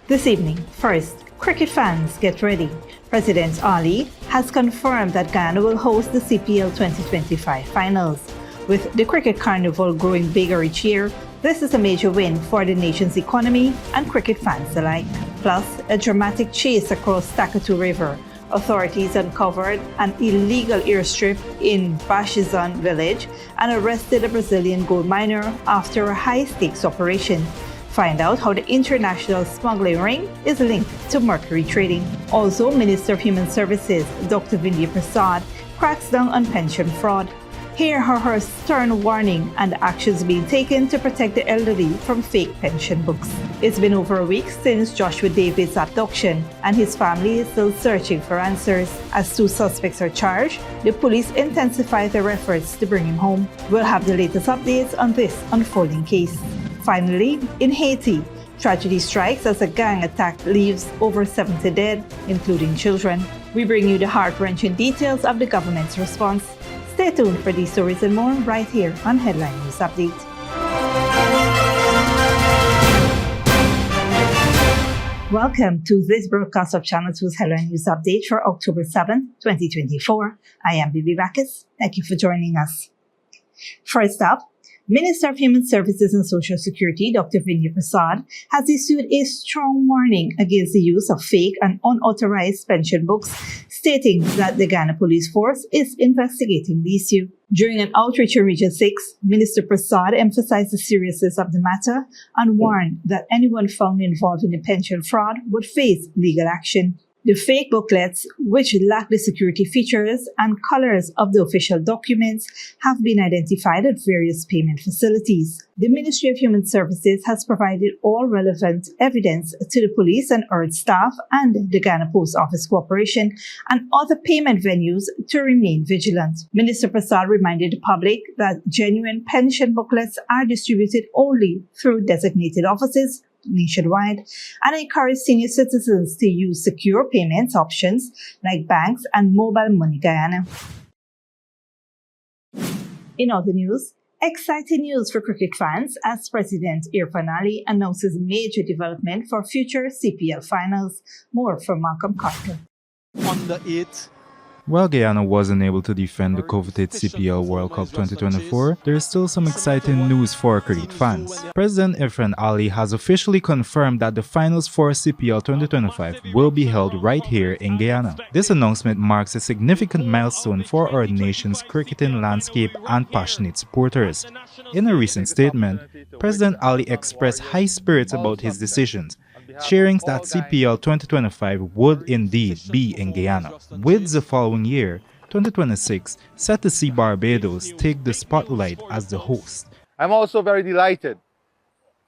This evening, first, cricket fans get ready. President Ali has confirmed that Ghana will host the CPL 2025 finals. With the cricket carnival growing bigger each year, this is a major win for the nation's economy and cricket fans alike. Plus, a dramatic chase across Takatu River. Authorities uncovered an illegal airstrip in Bashizan village and arrested a Brazilian gold miner after a high-stakes operation. Find out how the international smuggling ring is linked to mercury trading. Also, Minister of Human Services, Dr. Vindhya Prasad, cracks down on pension fraud. Hear her stern warning and actions being taken to protect the elderly from fake pension books. It's been over a week since Joshua David's abduction, and his family is still searching for answers. As 2 suspects are charged, the police intensify their efforts to bring him home. We'll have the latest updates on this unfolding case. Finally, in Haiti, tragedy strikes as a gang attack leaves over 70 dead, including children. We bring you the heart-wrenching details of the government's response. Stay tuned for these stories and more right here on Headline News Update. Welcome to this broadcast of Channel 2's Headline News Update for October 7, 2024. I am Bibi Bacchus. Thank you for joining us. First up, Minister of Human Services and Social Security, Dr. Vindhya Prasad, has issued a strong warning against the use of fake and unauthorized pension books, stating that the Ghana Police Force is investigating the issue. During an outreach in Region 6, Minister Prasad emphasized the seriousness of the matter and warned that anyone found involved in the pension fraud would face legal action. The fake booklets, which lack the security features and colors of the official documents, have been identified at various payment facilities. The Ministry of Human Services has provided all relevant evidence to the police and urged staff and the Ghana Post Office Corporation and other payment venues to remain vigilant. Minister Prasad reminded the public that genuine pension booklets are distributed only through designated offices nationwide and encourage senior citizens to use secure payments options like banks and mobile money Guyana. In other news, exciting news for cricket fans as President Irfan Ali announces major development for future CPL finals. More from Malcolm Carter. On the 8th, While Guyana wasn't able to defend the coveted CPL World Cup 2024, there is still some exciting news for cricket fans. President Irfan Ali has officially confirmed that the finals for CPL 2025 will be held right here in Guyana. This announcement marks a significant milestone for our nation's cricketing landscape and passionate supporters. In a recent statement, President Ali expressed high spirits about his decisions, sharing that CPL 2025 would indeed be in Guyana, with the following year, 2026, set to see Barbados take the spotlight as the host. I'm also very delighted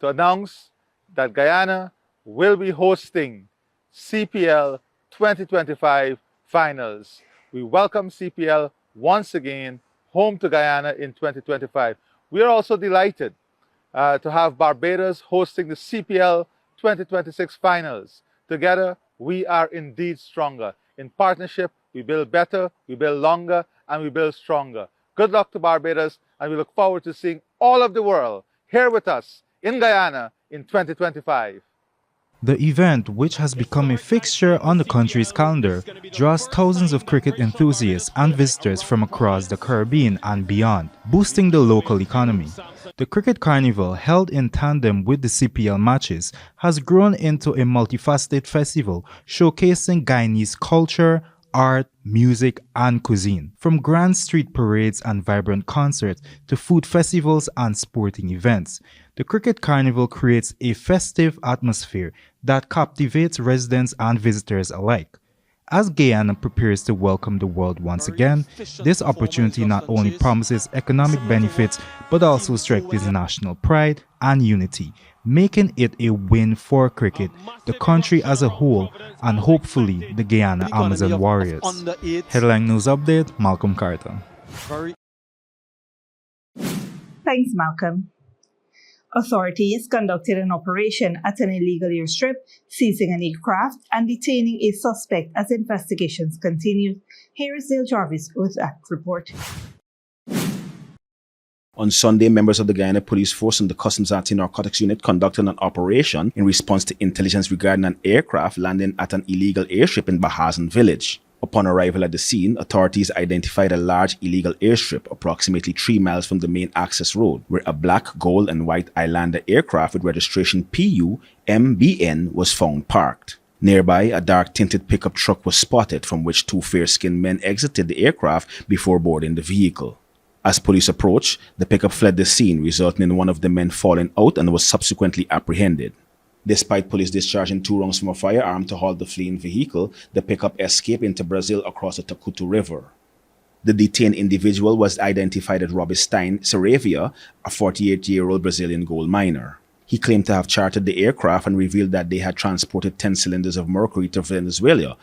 to announce that Guyana will be hosting CPL 2025 finals. We welcome CPL once again home to Guyana in 2025. We are also delighted to have Barbados hosting the CPL 2026 finals. Together, we are indeed stronger. In partnership, we build better, we build longer, and we build stronger. Good luck to Barbados, and we look forward to seeing all of the world here with us in Guyana in 2025. The event, which has become a fixture on the country's calendar, draws thousands of cricket enthusiasts and visitors from across the Caribbean and beyond, boosting the local economy. The Cricket Carnival, held in tandem with the CPL matches, has grown into a multifaceted festival showcasing Guyanese culture, art, music, and cuisine. From grand street parades and vibrant concerts to food festivals and sporting events, the Cricket Carnival creates a festive atmosphere that captivates residents and visitors alike. As Guyana prepares to welcome the world once again, this opportunity not only promises economic benefits but also strengthens national pride and unity, making it a win for cricket, the country as a whole, and hopefully the Guyana Amazon Warriors. Headline News Update, Malcolm Carter. Thanks, Malcolm. Authorities conducted an operation at an illegal airstrip, seizing an aircraft and detaining a suspect as investigations continue. Here is Dale Jarvis with that report. On Sunday, members of the Guyana Police Force and the Customs Anti-Narcotics Unit conducted an operation in response to intelligence regarding an aircraft landing at an illegal airstrip in Bahazan village. Upon arrival at the scene, authorities identified a large illegal airstrip approximately 3 miles from the main access road, where a black, gold, and white Islander aircraft with registration PU-MBN was found parked. Nearby, a dark-tinted pickup truck was spotted from which 2 fair-skinned men exited the aircraft before boarding the vehicle. As police approached, the pickup fled the scene, resulting in one of the men falling out and was subsequently apprehended. Despite police discharging 2 rounds from a firearm to halt the fleeing vehicle, the pickup escaped into Brazil across the Takutu River. The detained individual was identified as Robinstein Saravia, a 48-year-old Brazilian gold miner. He claimed to have chartered the aircraft and revealed that they had transported 10 cylinders of mercury to Venezuela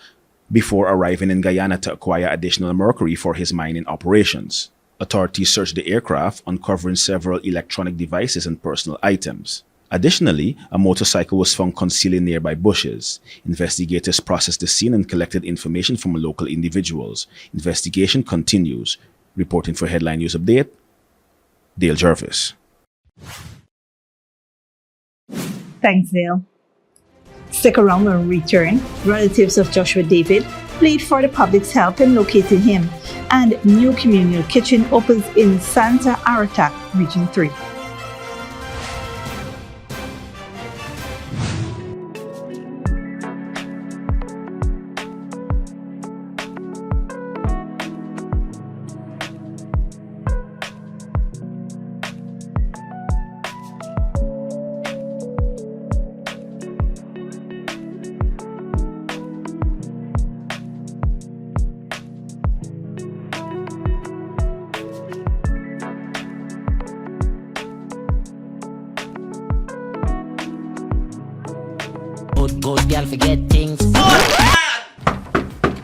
before arriving in Guyana to acquire additional mercury for his mining operations. Authorities searched the aircraft, uncovering several electronic devices and personal items. Additionally, a motorcycle was found concealed in nearby bushes. Investigators processed the scene and collected information from local individuals. Investigation continues. Reporting for Headline News Update, Dale Jervis. Thanks, Dale. Stick around when we return. Relatives of Joshua David plead for the public's help in locating him, and new communal kitchen opens in Santa Arta, Region 3. Good girl forget things.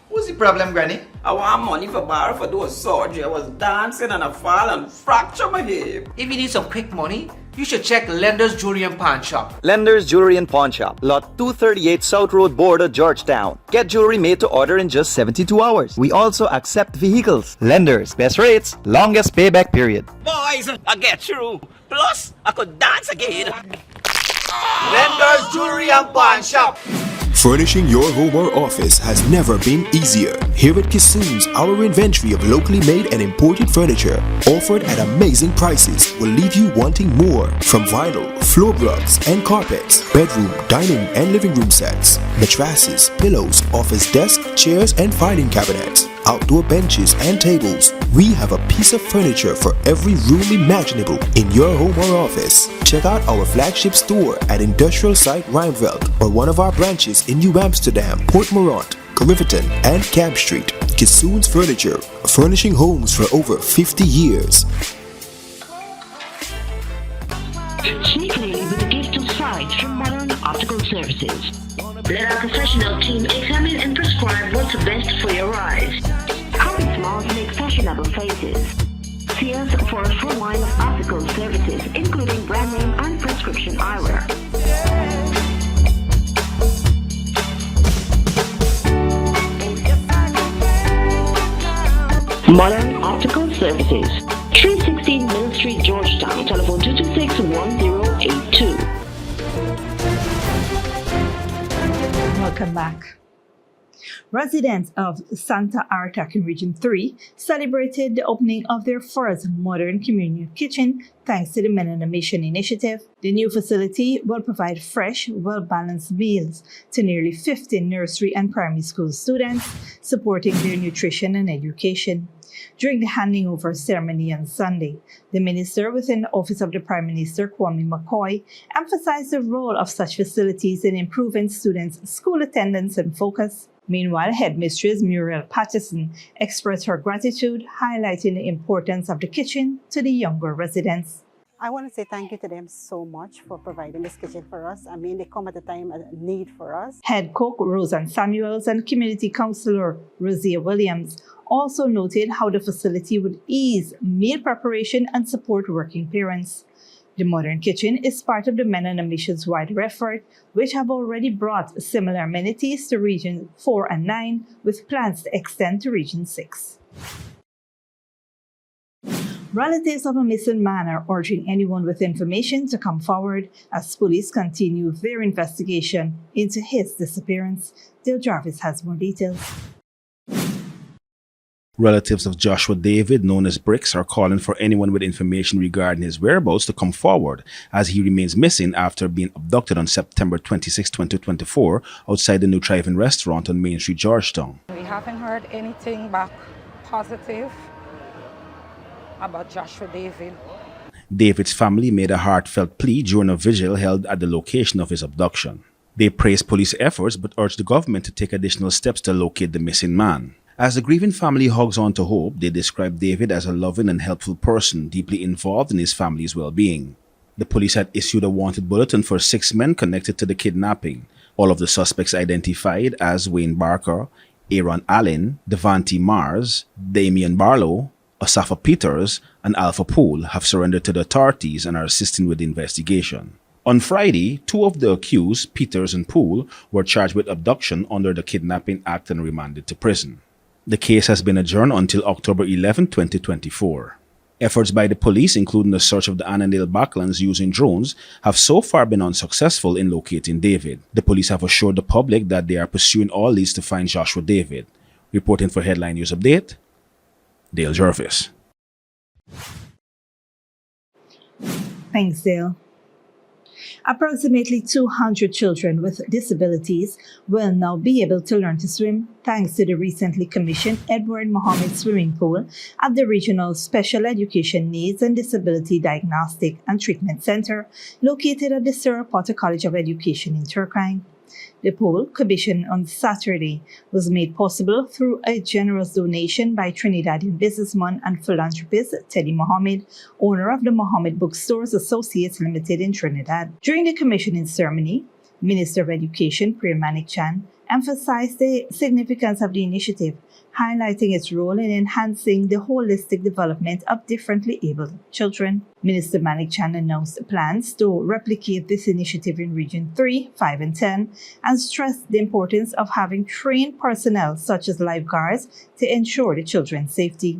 What's the problem, Granny? I want money for borrow for those surgery. I was dancing and I fall and fracture my hip. If you need some quick money, you should check Lender's Jewelry and Pawn Shop. Lender's Jewelry and Pawn Shop, Lot 238 South Road Border, Georgetown. Get jewelry made to order in just 72 hours. We also accept vehicles. Lender's, best rates, longest payback period. Boys, I get through. Plus, I could dance again. Lender's Jewelry and Pawn Shop. Furnishing your home or office has never been easier. Here at Kissoon's, our inventory of locally made and imported furniture, offered at amazing prices, will leave you wanting more. From vinyl, floor rugs and carpets, bedroom, dining and living room sets, mattresses, pillows, office desk, chairs and filing cabinets, outdoor benches and tables. We have a piece of furniture for every room imaginable in your home or office. Check out our flagship store at Industrial Site Rijnveld or one of our branches in New Amsterdam, Port Morant, Riverton and Camp Street. Kissoon's Furniture, furnishing homes for over 50 years. Sneakily with a gift of sight from Modern Optical Services. Let our professional team examine and prescribe what's best for your eyes. Common smiles make fashionable faces. See us for a full line of optical services, including brand name and prescription eyewear. Modern Optical Services, 316 Mill Street, Georgetown. Telephone 226-1082. Welcome back. Residents of Santa Arta in Region 3 celebrated the opening of their first modern communal kitchen thanks to the Men on a Mission initiative. The new facility will provide fresh, well-balanced meals to nearly 50 nursery and primary school students, supporting their nutrition and education. During the handing over ceremony on Sunday, the minister within the Office of the Prime Minister, Kwame McCoy, emphasized the role of such facilities in improving students' school attendance and focus. Meanwhile, Headmistress Muriel Patterson expressed her gratitude, highlighting the importance of the kitchen to the younger residents. I want to say thank you to them so much for providing this kitchen for us. I mean, they come at a time of need for us. Head cook Roseanne Samuels and community councillor Rosia Williams also noted how the facility would ease meal preparation and support working parents. The modern kitchen is part of the Men on a Mission's wider effort, which have already brought similar amenities to Region 4 and 9, with plans to extend to Region 6. Relatives of a missing man are urging anyone with information to come forward as police continue their investigation into his disappearance. Dale Jarvis has more details. Relatives of Joshua David, known as Bricks, are calling for anyone with information regarding his whereabouts to come forward, as he remains missing after being abducted on September 26, 2024, outside the New Drive-In restaurant on Main Street, Georgetown. We haven't heard anything back positive about Joshua David. David's family made a heartfelt plea during a vigil held at the location of his abduction. They praised police efforts but urged the government to take additional steps to locate the missing man. As the grieving family hugs on to hope, they described David as a loving and helpful person deeply involved in his family's well-being. The police had issued a wanted bulletin for 6 men connected to the kidnapping, all of the suspects identified as Wayne Barker, Aaron Allen, Devante Mars, Damian Barlow, Asafa Peters, and Alpha Poole have surrendered to the authorities and are assisting with the investigation. On Friday, 2 of the accused, Peters and Poole, were charged with abduction under the Kidnapping Act and remanded to prison. The case has been adjourned until October 11, 2024. Efforts by the police, including the search of the Annandale Backlands using drones, have so far been unsuccessful in locating David. The police have assured the public that they are pursuing all leads to find Joshua David. Reporting for Headline News Update, Dale Jarvis. Thanks, Dale. Approximately 200 children with disabilities will now be able to learn to swim thanks to the recently commissioned Edward Mohammed Swimming Pool at the Regional Special Education Needs and Disability Diagnostic and Treatment Center located at the Sarah Potter College of Education in Turkine. The pool, commissioned on Saturday, was made possible through a generous donation by Trinidadian businessman and philanthropist Teddy Mohammed, owner of the Mohammed Bookstores Associates Limited in Trinidad. During the commissioning ceremony, Minister of Education Priya Manik Chan emphasized the significance of the initiative, highlighting its role in enhancing the holistic development of differently abled children. Minister Manik Chan announced plans to replicate this initiative in Region 3, 5, and 10, and stressed the importance of having trained personnel such as lifeguards to ensure the children's safety.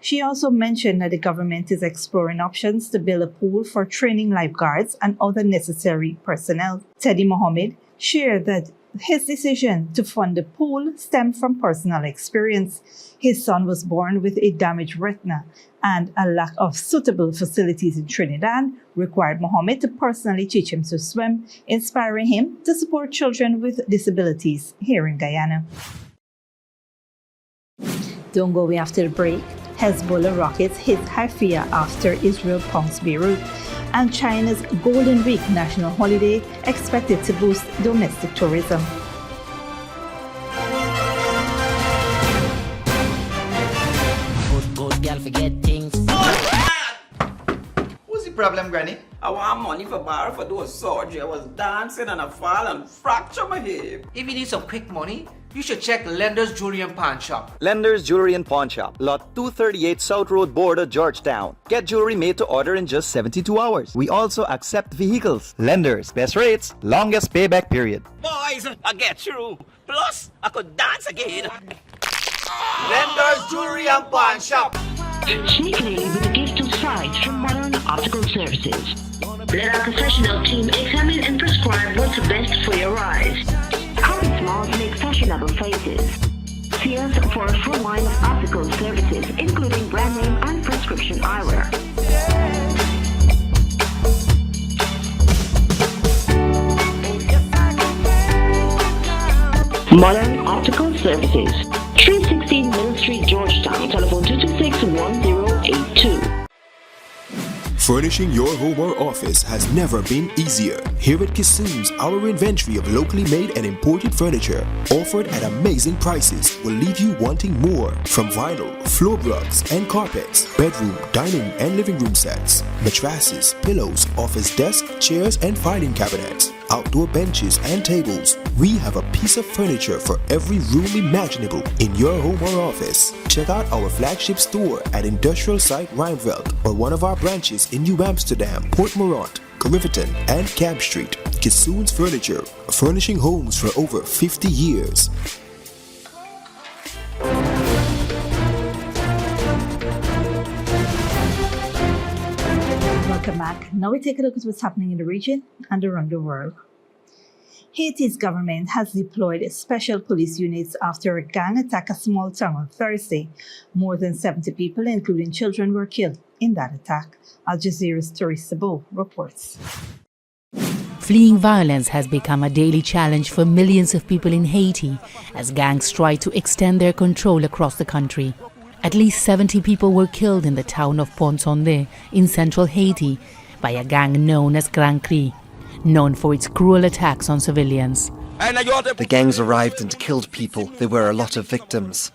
She also mentioned that the government is exploring options to build a pool for training lifeguards and other necessary personnel. Teddy Mohammed shared that his decision to fund the pool stemmed from personal experience. His son was born with a damaged retina, and a lack of suitable facilities in Trinidad required Mohammed to personally teach him to swim, inspiring him to support children with disabilities here in Guyana. Don't go away after the break. Hezbollah rockets hit Haifa after Israel punks Beirut, and China's Golden Week national holiday expected to boost domestic tourism. Good girl forget things. What's the problem, Granny? I want money for borrow for those surgery. I was dancing and I fall and fracture my hip. If you need some quick money, you should check Lender's Jewelry and Pawn Shop. Lender's Jewelry and Pawn Shop, lot 238 South Road Border, Georgetown. Get jewelry made to order in just 72 hours. We also accept vehicles. Lender's, best rates, longest payback period. Boys, I get through. Plus, I could dance again. Lender's Jewelry and Pawn Shop. Sneakily with a gift of sight from Modern Optical Services. Let our professional team examine and prescribe what's best for your eyes. Common smiles make fashionable faces. See us for a full line of optical services, including brand name and prescription eyewear. Modern Optical Services, 316 Middle Street, Georgetown. Telephone 226-1082. Furnishing your home or office has never been easier. Here at Kissoon's, our inventory of locally made and imported furniture, offered at amazing prices, will leave you wanting more. From vinyl, floor rugs and carpets, bedroom, dining and living room sets, mattresses, pillows, office desk, chairs and filing cabinets, outdoor benches and tables. We have a piece of furniture for every room imaginable in your home or office. Check out our flagship store at Industrial Site Rijnveld or one of our branches in New Amsterdam, Port Morant, Riverton and Camp Street. Kissoon's Furniture, furnishing homes for over 50 years. back. Now we take a look at what's happening in the region and around the world. Haiti's government has deployed special police units after a gang attacked a small town on Thursday. More than 70 people, including children, were killed in that attack. Al Jazeera's Teresa Bo reports. Fleeing violence has become a daily challenge for millions of people in Haiti as gangs try to extend their control across the country. At least 70 people were killed in the town of Pont-Sondé in central Haiti by a gang known as Grand Cri, known for its cruel attacks on civilians. The gangs arrived and killed people. There were a lot of victims.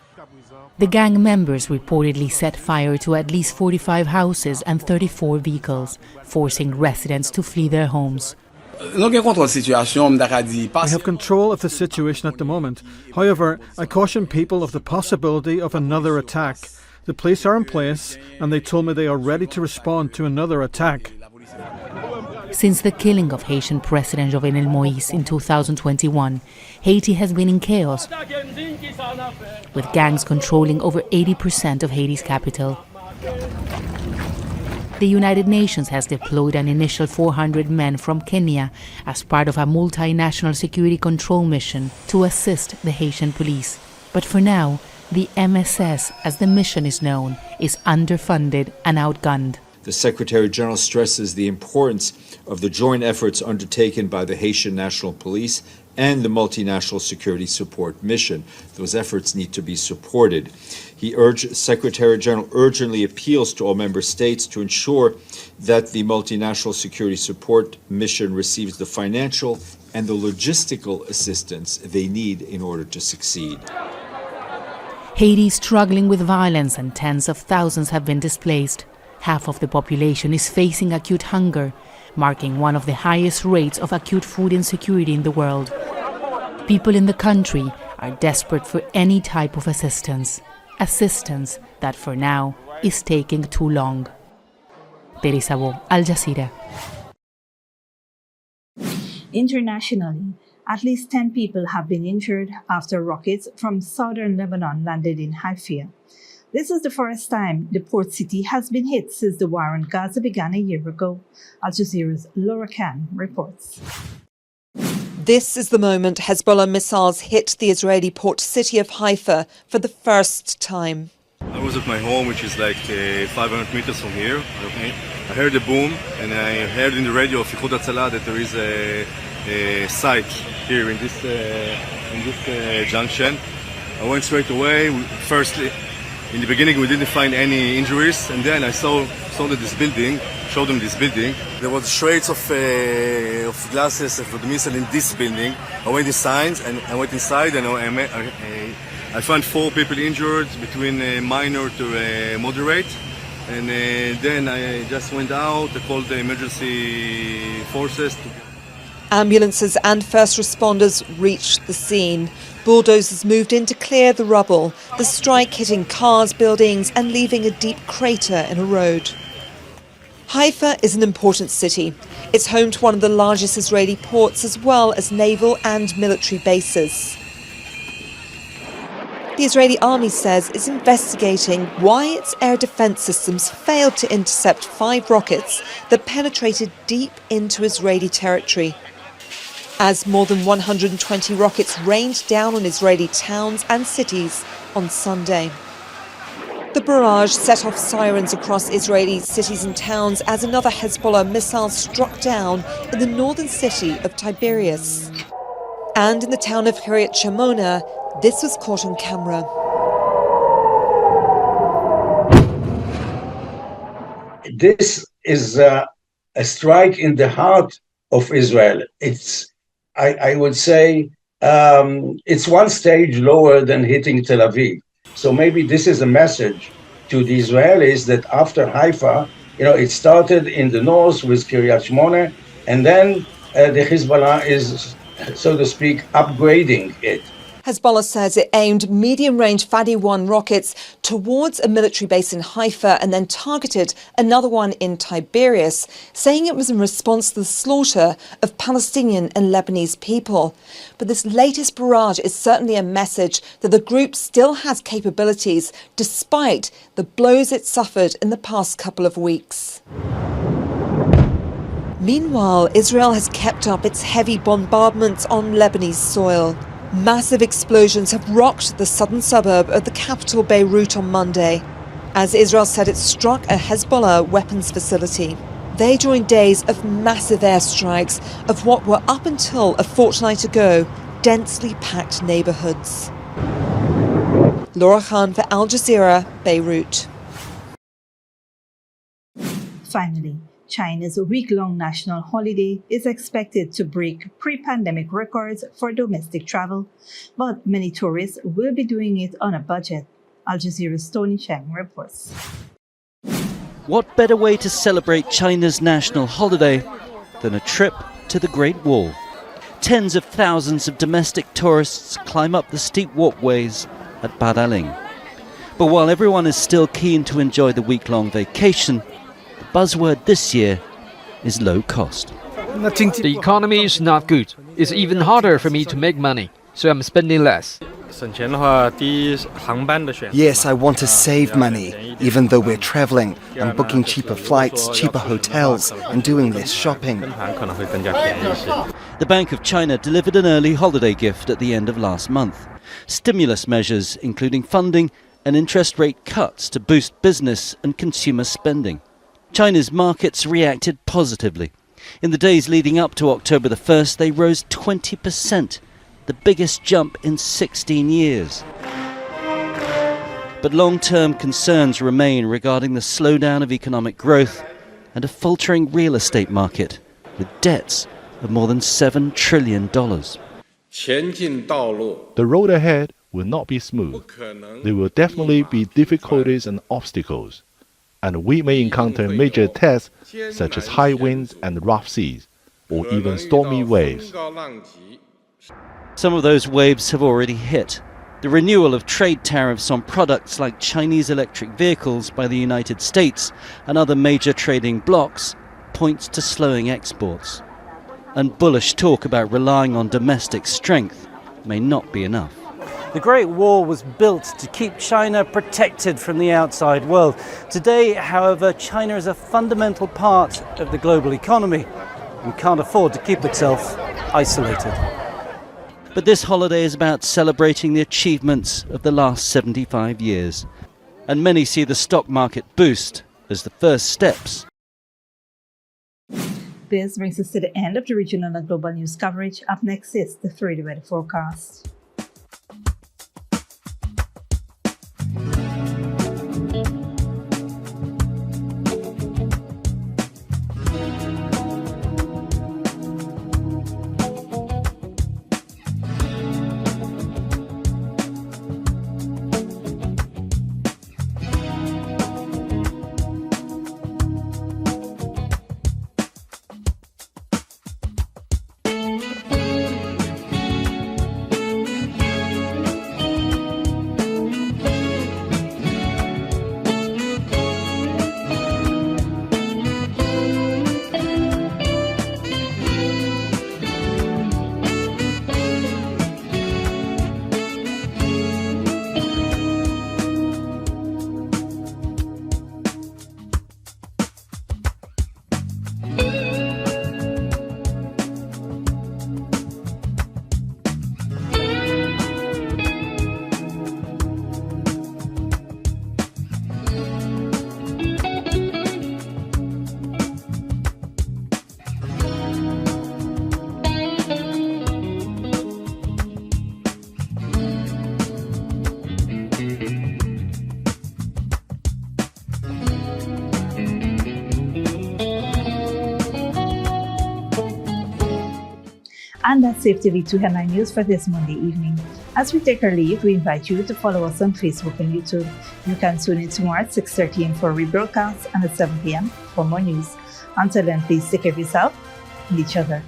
The gang members reportedly set fire to at least 45 houses and 34 vehicles, forcing residents to flee their homes. I have control of the situation at the moment. However, I caution people of the possibility of another attack. The police are in place and they told me they are ready to respond to another attack. Since the killing of Haitian President Jovenel Moïse in 2021, Haiti has been in chaos, with gangs controlling over 80% of Haiti's capital. The United Nations has deployed an initial 400 men from Kenya as part of a multinational security control mission to assist the Haitian police. But for now, the MSS, as the mission is known, is underfunded and outgunned. The Secretary General stresses the importance of the joint efforts undertaken by the Haitian National Police and the Multinational Security Support Mission. Those efforts need to be supported. Secretary General urgently appeals to all member states to ensure that the Multinational Security Support Mission receives the financial and the logistical assistance they need in order to succeed. Haiti is struggling with violence and tens of thousands have been displaced. Half of the population is facing acute hunger, marking one of the highest rates of acute food insecurity in the world. People in the country are desperate for any type of assistance that for now is taking too long. Teresa Bo, Al Jazeera. Internationally, at least 10 people have been injured after rockets from southern Lebanon landed in Haifa. This is the first time the port city has been hit since the war in Gaza began a year ago. Al Jazeera's Laura Khan reports. This is the moment Hezbollah missiles hit the Israeli port city of Haifa for the first time. I was at my home, which is like 500 meters from here. I heard a boom, and I heard in the radio of Ichud Hatzala that there is a site here in this junction. I went straight away. Firstly, in the beginning, we didn't find any injuries, and then I saw that this building, showed them this building. There was shreds of glasses of the missile in this building. I went inside, and I found 4 people injured, between minor to moderate. And then I just went out, I called the emergency forces. Ambulances and first responders reached the scene. Bulldozers moved in to clear the rubble, the strike hitting cars, buildings and leaving a deep crater in a road. Haifa is an important city. It's home to one of the largest Israeli ports as well as naval and military bases. The Israeli army says it's investigating why its air defense systems failed to intercept 5 rockets that penetrated deep into Israeli territory. As more than 120 rockets rained down on Israeli towns and cities on Sunday. The barrage set off sirens across Israeli cities and towns as another Hezbollah missile struck down in the northern city of Tiberias. And in the town of Kiryat Shemona, this was caught on camera. This is a strike in the heart of Israel. I would say, it's one stage lower than hitting Tel Aviv. So maybe this is a message to the Israelis that after Haifa, it started in the north with Kiryat Shemona, and then the Hezbollah is, so to speak, upgrading it. Hezbollah says it aimed medium-range Fadi-1 rockets towards a military base in Haifa and then targeted another one in Tiberias, saying it was in response to the slaughter of Palestinian and Lebanese people. But this latest barrage is certainly a message that the group still has capabilities despite the blows it suffered in the past couple of weeks. Meanwhile, Israel has kept up its heavy bombardments on Lebanese soil. Massive explosions have rocked the southern suburb of the capital Beirut on Monday, as Israel said it struck a Hezbollah weapons facility. They joined days of massive airstrikes of what were up until a fortnight ago densely packed neighbourhoods. Laura Khan for Al Jazeera, Beirut. Finally, China's week-long national holiday is expected to break pre-pandemic records for domestic travel, but many tourists will be doing it on a budget. Al Jazeera's Tony Cheng reports. What better way to celebrate China's national holiday than a trip to the Great Wall? Tens of thousands of domestic tourists climb up the steep walkways at Badaling. But while everyone is still keen to enjoy the week-long vacation, the buzzword this year is low cost. The economy is not good. It's even harder for me to make money, so I'm spending less. Yes, I want to save money, even though we're traveling. I'm booking cheaper flights, cheaper hotels, and doing less shopping. The Bank of China delivered an early holiday gift at the end of last month. Stimulus measures, including funding and interest rate cuts to boost business and consumer spending. China's markets reacted positively. In the days leading up to October the 1st, they rose 20%. The biggest jump in 16 years. But long-term concerns remain regarding the slowdown of economic growth and a faltering real estate market with debts of more than $7 trillion. The road ahead will not be smooth. There will definitely be difficulties and obstacles, and we may encounter major tests such as high winds and rough seas, or even stormy waves. Some of those waves have already hit. The renewal of trade tariffs on products like Chinese electric vehicles by the United States and other major trading blocs points to slowing exports. And bullish talk about relying on domestic strength may not be enough. The Great Wall was built to keep China protected from the outside world. Today, however, China is a fundamental part of the global economy and can't afford to keep itself isolated. But this holiday is about celebrating the achievements of the last 75 years. And many see the stock market boost as the first steps. This brings us to the end of the regional and global news coverage. Up next is the 3-day weather forecast. And that's Safety V2 Headline News for this Monday evening. As we take our leave, we invite you to follow us on Facebook and YouTube. You can tune in tomorrow at 6:30 a.m. for rebroadcast and at 7 p.m. for more news. Until then, please take care of yourself and each other.